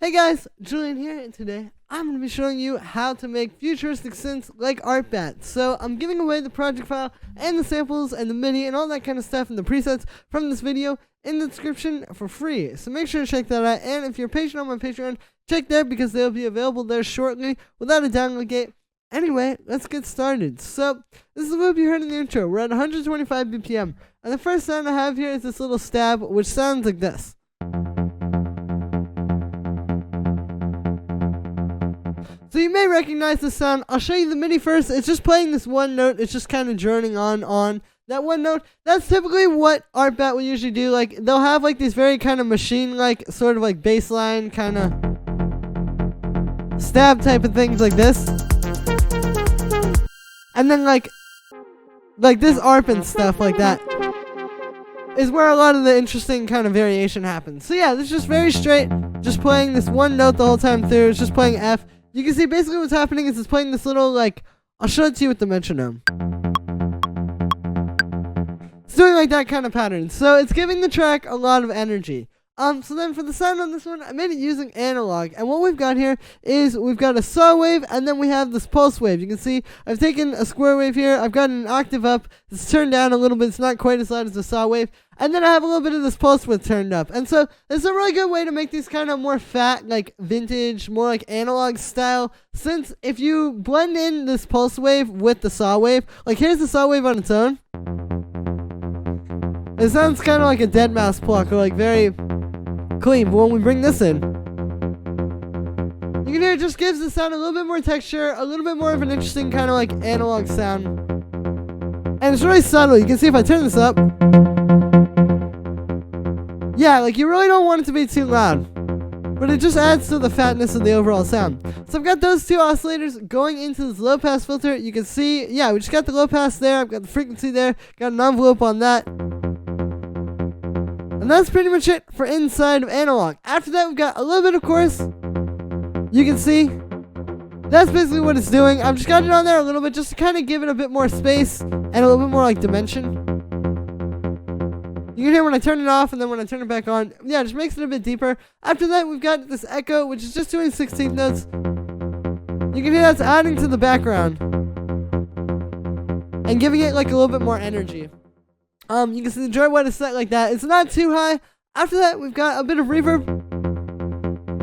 Hey guys, Julian here, and today I'm going to be showing you how to make futuristic synths like Artbat. So I'm giving away the project file and the samples and the MIDI and all that kind of stuff and the presets from this video in the description for free. So make sure to check that out, and if you're patient on my Patreon, check there because they'll be available there shortly without a download gate. Anyway, let's get started. So this is the loop you heard in the intro. We're at 125 BPM, and the first sound I have here is this little stab, which sounds like this. So you may recognize this sound. I'll show you the MIDI first. It's just playing this one note. It's just kind of droning on that one note. That's typically what Artbat will usually do. Like, they'll have like these very kind of machine-like, sort of like bassline kind of stab type of things like this. And then like this ARP and stuff like that is where a lot of the interesting kind of variation happens. So yeah, this is just very straight, just playing this one note the whole time through. It's just playing F. You can see basically what's happening is it's playing this little, like, I'll show it to you with the metronome. It's doing like that kind of pattern. So it's giving the track a lot of energy. So then for the sound on this one, I made it using analog. And what we've got here is we've got a saw wave, and then we have this pulse wave. You can see I've taken a square wave here. I've got an octave up. It's turned down a little bit. It's not quite as loud as the saw wave. And then I have a little bit of this pulse width turned up. And so it's a really good way to make these kind of more fat, like vintage, more like analog style. Since if you blend in this pulse wave with the saw wave, like here's the saw wave on its own. It sounds kind of like a dead mouse pluck, or like very clean. But when we bring this in, you can hear it just gives the sound a little bit more texture, a little bit more of an interesting kind of like analog sound. And it's really subtle. You can see if I turn this up. Yeah, like you really don't want it to be too loud, but it just adds to the fatness of the overall sound. So I've got those two oscillators going into this low pass filter. You can see, yeah, we just got the low pass there. I've got the frequency there. Got an envelope on that. And that's pretty much it for inside of analog. After that, we've got a little bit of chorus. You can see that's basically what it's doing. I've just got it on there a little bit just to kind of give it a bit more space and a little bit more like dimension. You can hear when I turn it off and then when I turn it back on. Yeah, it just makes it a bit deeper. After that, we've got this echo, which is just doing 16th notes. You can hear that's adding to the background and giving it like a little bit more energy. You can see the dry wet is set like that. It's not too high. After that, we've got a bit of reverb.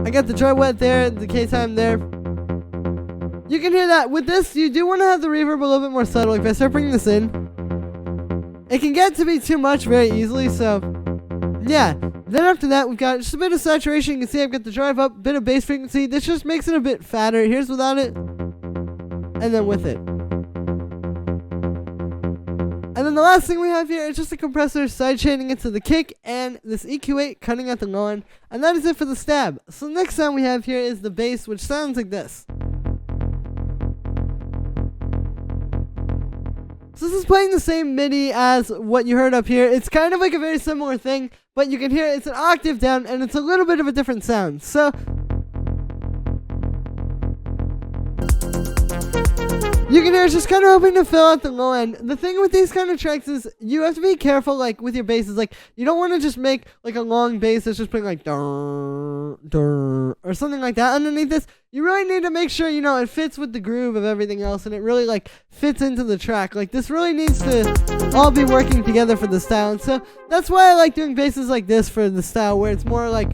I got the dry wet there, the K time there. You can hear that. With this, you do want to have the reverb a little bit more subtle. If I start bringing this in, it can get to be too much very easily, so yeah. Then after that, we've got just a bit of saturation. You can see I've got the drive up, bit of bass frequency. This just makes it a bit fatter. Here's without it, and then with it. And then the last thing we have here is just a compressor sidechaining it to the kick and this EQ8 cutting out the low end. And that is it for the stab. So the next sound we have here is the bass, which sounds like this. So this is playing the same MIDI as what you heard up here. It's kind of like a very similar thing, but you can hear it's an octave down and it's a little bit of a different sound. So you can hear it's just kind of hoping to fill out the low end. The thing with these kind of tracks is you have to be careful, like with your basses. Like you don't want to just make like a long bass that's just playing like dur, dur, or something like that underneath this. You really need to make sure, you know, it fits with the groove of everything else and it really like fits into the track. Like this really needs to all be working together for the style. And so that's why I like doing basses like this for the style, where it's more like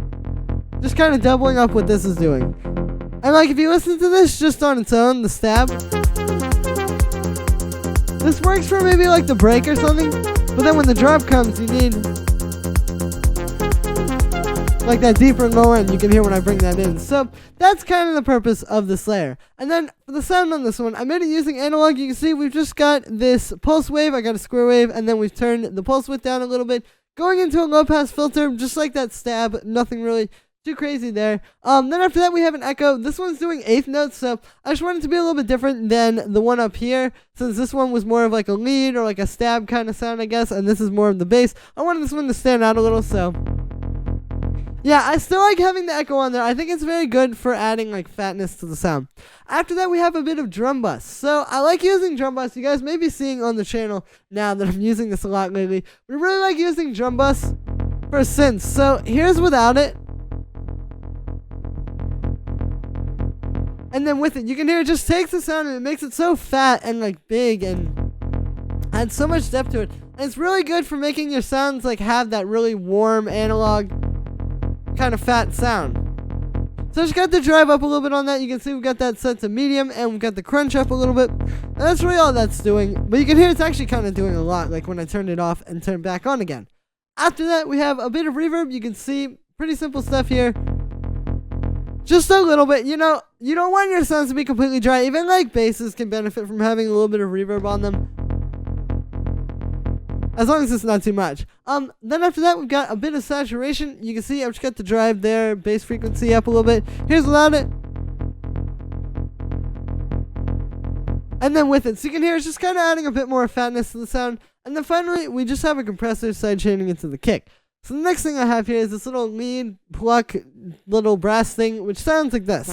just kind of doubling up what this is doing. And like if you listen to this just on its own, the stab, this works for maybe like the break or something, but then when the drop comes, you need like that deeper low end. You can hear when I bring that in. So that's kind of the purpose of this layer. And then for the sound on this one, I made it using analog. You can see we've just got this pulse wave. I got a square wave, and then we've turned the pulse width down a little bit, going into a low pass filter, just like that stab. Nothing really too crazy there. Then after that we have an echo. This one's doing eighth notes, so I just wanted it to be a little bit different than the one up here, since this one was more of like a lead or like a stab kind of sound, I guess, and this is more of the bass. I wanted this one to stand out a little, so yeah, I still like having the echo on there. I think it's very good for adding like fatness to the sound. After that we have a bit of drum bus. So I like using drum bus. You guys may be seeing on the channel now that I'm using this a lot lately, but I really like using drum bus for synths. So here's without it. And then with it, you can hear it just takes the sound and it makes it so fat and like big and adds so much depth to it. And it's really good for making your sounds like have that really warm analog kind of fat sound. So I just got the drive up a little bit on that. You can see we've got that set to medium and we've got the crunch up a little bit. And that's really all that's doing. But you can hear it's actually kind of doing a lot, like when I turned it off and turned it back on again. After that, we have a bit of reverb. You can see pretty simple stuff here. Just a little bit, you know, you don't want your sounds to be completely dry. Even like basses can benefit from having a little bit of reverb on them. As long as it's not too much. Then after that, we've got a bit of saturation. You can see I've just got the drive there, bass frequency up a little bit. Here's without it. And then with it. So you can hear it's just kind of adding a bit more fatness to the sound. And then finally, we just have a compressor side chaining into the kick. So the next thing I have here is this little lead pluck little brass thing, which sounds like this.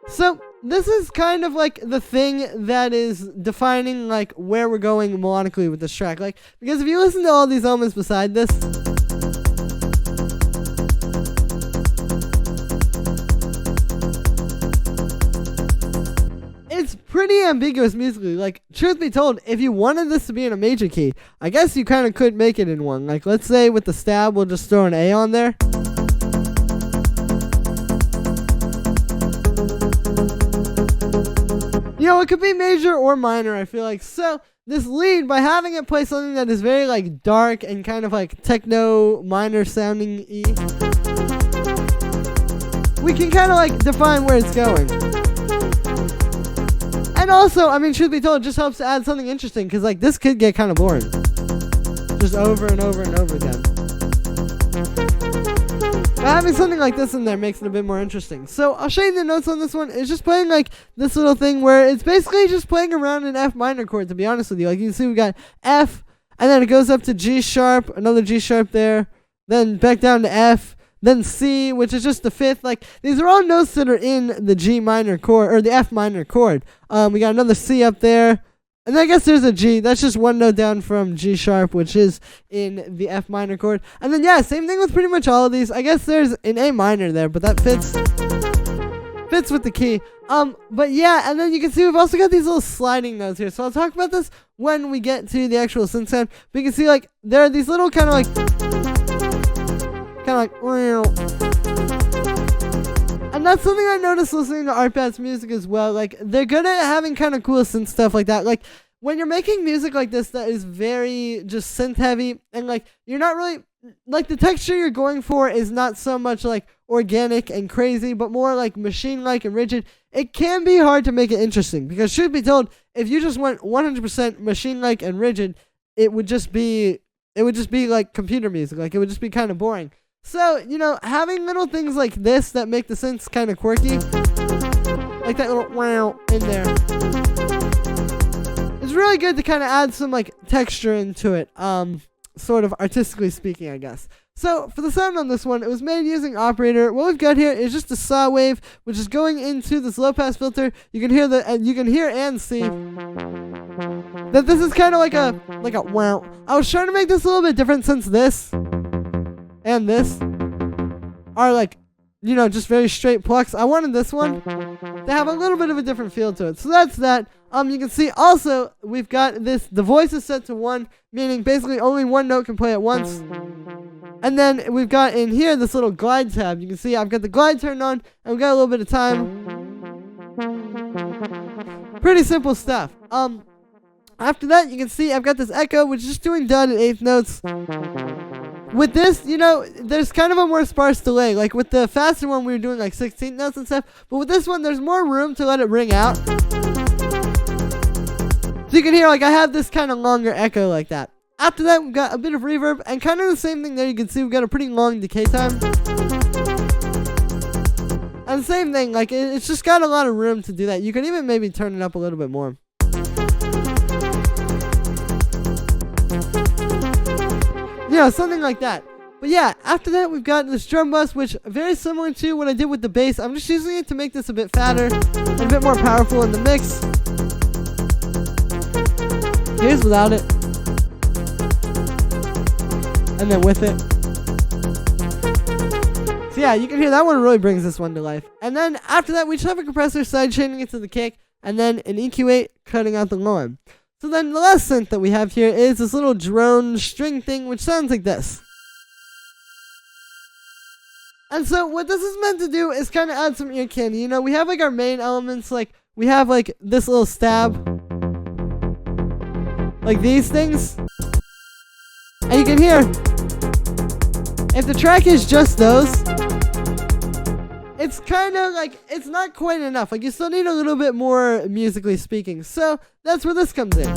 So this is kind of like the thing that is defining like where we're going melodically with this track. Like, because if you listen to all these elements beside this, it's pretty ambiguous musically. Like, truth be told, if you wanted this to be in a major key, I guess you kind of could make it in one. Like, let's say with the stab, we'll just throw an A on there. You know, it could be major or minor, I feel like. So, this lead, by having it play something that is very, like, dark and kind of, like, techno minor sounding E, we can kind of, like, define where it's going. And also, I mean, truth be told, it just helps to add something interesting, because, like, this could get kind of boring. Just over and over and over again. But having something like this in there makes it a bit more interesting. So, I'll show you the notes on this one. It's just playing, like, this little thing where it's basically just playing around an F minor chord, to be honest with you. Like, you can see we got F, and then it goes up to G sharp, another G sharp there, then back down to F, then C, which is just the fifth. Like, these are all notes that are in the G minor chord, or the F minor chord. We got another C up there, and then I guess there's a G. That's just one note down from G sharp, which is in the F minor chord. And then, yeah, same thing with pretty much all of these. I guess there's an A minor there, but that fits with the key. But yeah, and then you can see we've also got these little sliding notes here. So I'll talk about this when we get to the actual synth sound. But you can see, like, there are these little kind of like, and that's something I noticed listening to Artbat's music as well. Like, they're good at having kind of cool synth stuff like that. Like, when you're making music like this that is very just synth heavy, and like, you're not really, like, the texture you're going for is not so much like organic and crazy, but more like machine-like and rigid. It can be hard to make it interesting, because truth be told, if you just went 100% machine-like and rigid, it would just be like computer music. Like, it would just be kind of boring. So, you know, having little things like this that make the synths kind of quirky, like that little wow in there, it's really good to kind of add some, like, texture into it, sort of artistically speaking, I guess. So, for the sound on this one, it was made using Operator. What we've got here is just a saw wave, which is going into this low-pass filter. You can hear and see that this is kind of like a wow. I was trying to make this a little bit different, since this and this are, like, you know, just very straight plucks. I wanted this one to have a little bit of a different feel to it. So that's that. You can see also we've got this, the voice is set to 1, meaning basically only one note can play at once. And then we've got in here this little glide tab. You can see I've got the glide turned on, and we've got a little bit of time. Pretty simple stuff. After that, you can see I've got this echo, which is just doing dud at 8th notes. With this, you know, there's kind of a more sparse delay. Like, with the faster one, we were doing like 16th notes and stuff. But with this one, there's more room to let it ring out. So you can hear, like, I have this kind of longer echo like that. After that, we've got a bit of reverb, and kind of the same thing there. You can see we've got a pretty long decay time. And the same thing, like, it's just got a lot of room to do that. You can even maybe turn it up a little bit more. You know, something like that. But yeah, after that we've got this drum bus, which very similar to what I did with the bass. I'm just using it to make this a bit fatter and a bit more powerful in the mix. Here's without it, and then with it. So yeah, you can hear that one really brings this one to life. And then after that, we just have a compressor side chaining it to the kick, and then an EQ8 cutting out the low end. So then the last synth that we have here is this little drone string thing, which sounds like this. And so what this is meant to do is kind of add some ear candy. You know, we have like our main elements, like we have like this little stab, like these things. And you can hear, if the track is just those, it's kind of like, it's not quite enough. Like you still need a little bit more musically speaking. So that's where this comes in.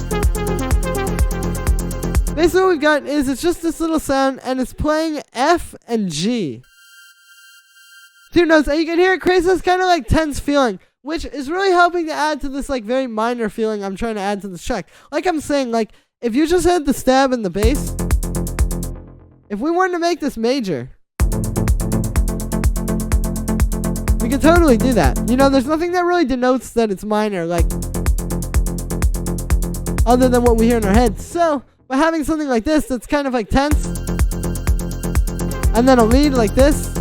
Basically what we've got is it's just this little sound and it's playing F and G. 2 notes, and you can hear it creates this kind of like tense feeling, which is really helping to add to this like very minor feeling I'm trying to add to this track. Like I'm saying, like if you just had the stab and the bass, if we wanted to make this major, we could totally do that. You know, there's nothing that really denotes that it's minor, like other than what we hear in our heads. So by having something like this that's kind of like tense, and then a lead like this,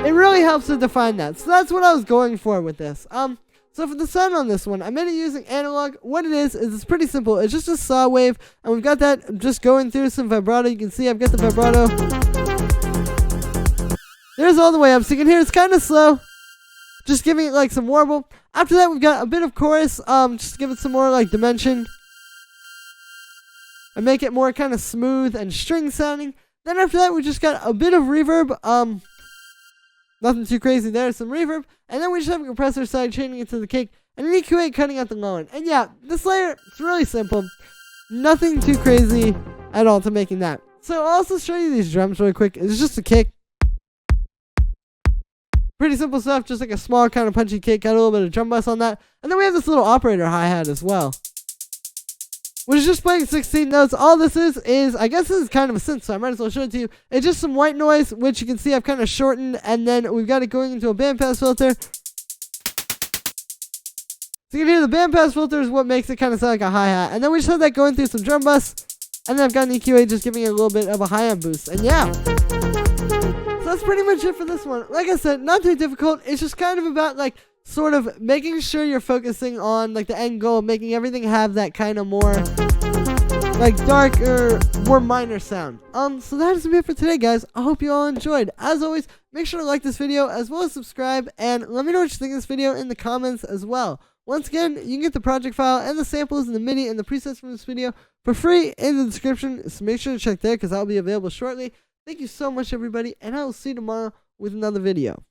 it really helps to define that. So that's what I was going for with this. So for the sound on this one, I made it using analog. What it is it's pretty simple. It's just a saw wave, and we've got that just going through some vibrato. You can see I've got the vibrato. There's all the way up, so you can hear it's kind of slow. Just giving it like some warble. After that, we've got a bit of chorus. Just to give it some more like dimension, and make it more kind of smooth and string sounding. Then after that, we just got a bit of reverb. Nothing too crazy there, some reverb, and then we just have a compressor side chaining it to the kick, and an EQ8 cutting out the low end. And yeah, this layer, it's really simple. Nothing too crazy at all to making that. So I'll also show you these drums really quick. It's just a kick. Pretty simple stuff, just like a small kind of punchy kick, got a little bit of drum bass on that. And then we have this little operator hi-hat as well, which is just playing 16 notes. All this is, I guess this is kind of a synth, so I might as well show it to you. It's just some white noise, which you can see I've kind of shortened, and then we've got it going into a bandpass filter. So you can hear the bandpass filter is what makes it kind of sound like a hi-hat. And then we just have that going through some drum bass, and then I've got an EQ8 just giving it a little bit of a high-end boost. And yeah, so that's pretty much it for this one. Like I said, not too difficult. It's just kind of about like sort of making sure you're focusing on like the end goal, making everything have that kind of more like darker, more minor sound. So that is it for today, guys. I hope you all enjoyed. As always, make sure to like this video as well as subscribe, and let me know what you think of this video in the comments as well. Once again, you can get the project file and the samples and the MIDI and the presets from this video for free in the description, so make sure to check there because that'll be available shortly. Thank you so much, everybody, and I will see you tomorrow with another video.